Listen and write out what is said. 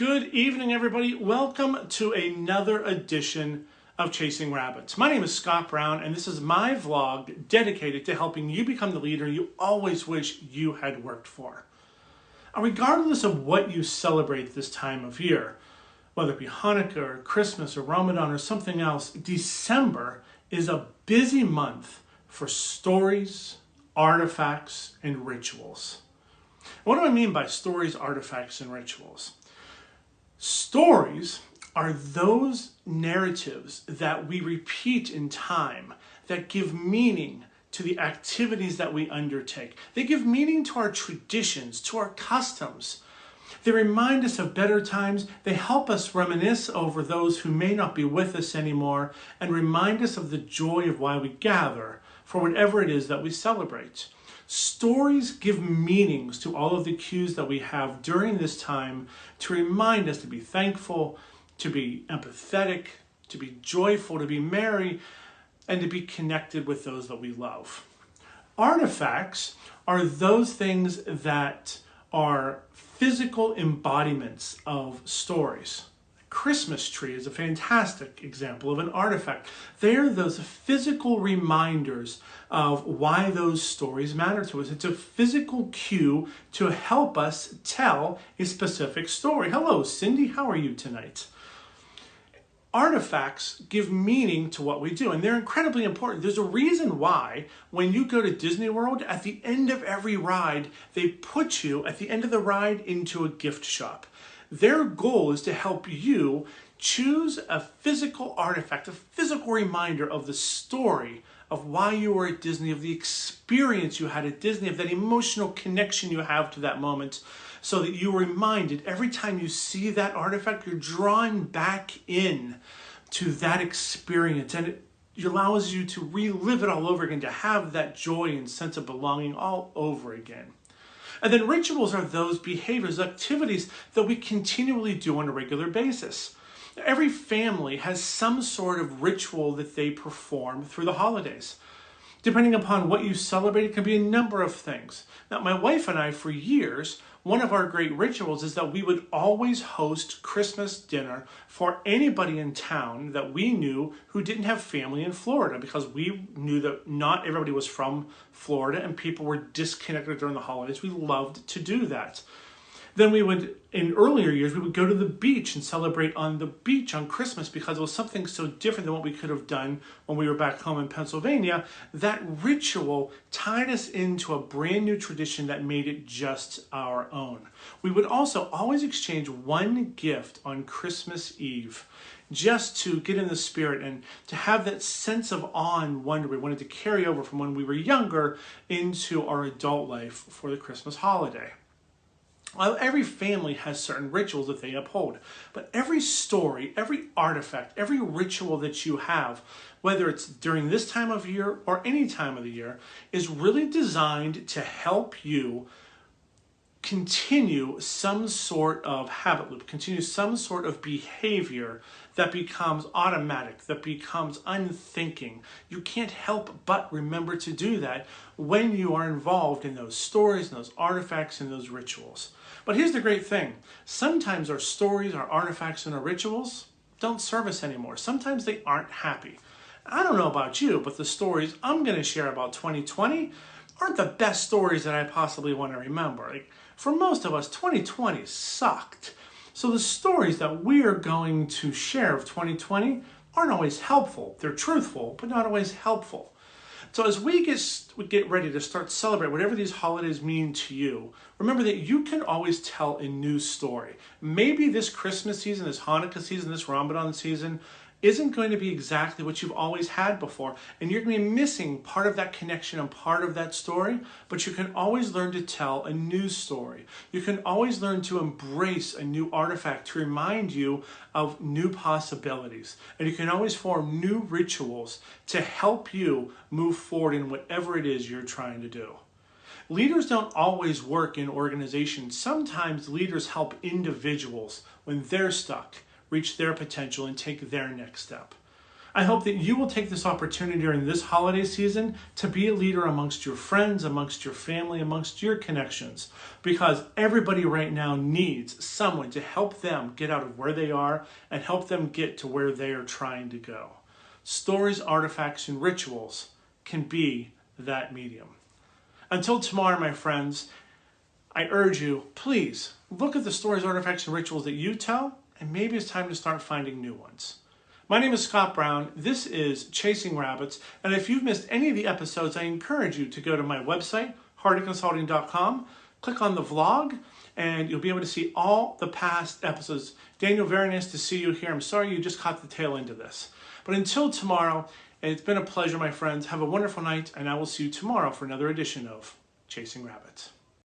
Good evening, everybody. Welcome to another edition of Chasing Rabbits. My name is Scott Brown, and this is my vlog dedicated to helping you become the leader you always wish you had worked for. Regardless of what you celebrate this time of year, whether it be Hanukkah or Christmas or Ramadan or something else, December is a busy month for stories, artifacts, and rituals. What do I mean by stories, artifacts, and rituals? Stories are those narratives that we repeat in time that give meaning to the activities that we undertake. They give meaning to our traditions, to our customs. They remind us of better times. They help us reminisce over those who may not be with us anymore and remind us of the joy of why we gather for whatever it is that we celebrate. Stories give meanings to all of the cues that we have during this time to remind us to be thankful, to be empathetic, to be joyful, to be merry, and to be connected with those that we love. Artifacts are those things that are physical embodiments of stories. Christmas tree is a fantastic example of an artifact. They're those physical reminders of why those stories matter to us. It's a physical cue to help us tell a specific story. Hello, Cindy. How are you tonight? Artifacts give meaning to what we do, and they're incredibly important. There's a reason why when you go to Disney World, at the end of every ride, they put you at the end of the ride into a gift shop. Their goal is to help you choose a physical artifact, a physical reminder of the story of why you were at Disney, of the experience you had at Disney, of that emotional connection you have to that moment, so that you're reminded every time you see that artifact, you're drawn back in to that experience, and it allows you to relive it all over again, to have that joy and sense of belonging all over again. And then rituals are those behaviors, activities that we continually do on a regular basis. Every family has some sort of ritual that they perform through the holidays. Depending upon what you celebrate, it can be a number of things. Now, my wife and I, for years, one of our great rituals is that we would always host Christmas dinner for anybody in town that we knew who didn't have family in Florida, because we knew that not everybody was from Florida and people were disconnected during the holidays. We loved to do that. Then we would, in earlier years, we would go to the beach and celebrate on the beach on Christmas because it was something so different than what we could have done when we were back home in Pennsylvania. That ritual tied us into a brand new tradition that made it just our own. We would also always exchange one gift on Christmas Eve, just to get in the spirit and to have that sense of awe and wonder we wanted to carry over from when we were younger into our adult life for the Christmas holiday. Well, every family has certain rituals that they uphold, but every story, every artifact, every ritual that you have, whether it's during this time of year or any time of the year, is really designed to help you continue some sort of habit loop, continue some sort of behavior that becomes automatic, that becomes unthinking. You can't help but remember to do that when you are involved in those stories and those artifacts and those rituals. But here's the great thing. Sometimes our stories, our artifacts, and our rituals don't serve us anymore. Sometimes they aren't happy. I don't know about you, but the stories I'm going to share about 2020 aren't the best stories that I possibly want to remember. For most of us, 2020 sucked. So the stories that we are going to share of 2020 aren't always helpful. They're truthful, but not always helpful. So as we get ready to start celebrating whatever these holidays mean to you, remember that you can always tell a new story. Maybe this Christmas season, this Hanukkah season, this Ramadan season isn't going to be exactly what you've always had before, and you're going to be missing part of that connection and part of that story, but you can always learn to tell a new story. You can always learn to embrace a new artifact to remind you of new possibilities, and you can always form new rituals to help you move forward in whatever it is you're trying to do. Leaders don't always work in organizations. Sometimes leaders help individuals when they're stuck reach their potential and take their next step. I hope that you will take this opportunity during this holiday season to be a leader amongst your friends, amongst your family, amongst your connections, because everybody right now needs someone to help them get out of where they are and help them get to where they are trying to go. Stories, artifacts, and rituals can be that medium. Until tomorrow, my friends, I urge you, please look at the stories, artifacts, and rituals that you tell, and maybe it's time to start finding new ones. My name is Scott Brown. This is Chasing Rabbits. And if you've missed any of the episodes, I encourage you to go to my website, hardyconsulting.com, click on the vlog, and you'll be able to see all the past episodes. Daniel, very nice to see you here. I'm sorry you just caught the tail end of this. But until tomorrow, it's been a pleasure, my friends. Have a wonderful night, and I will see you tomorrow for another edition of Chasing Rabbits.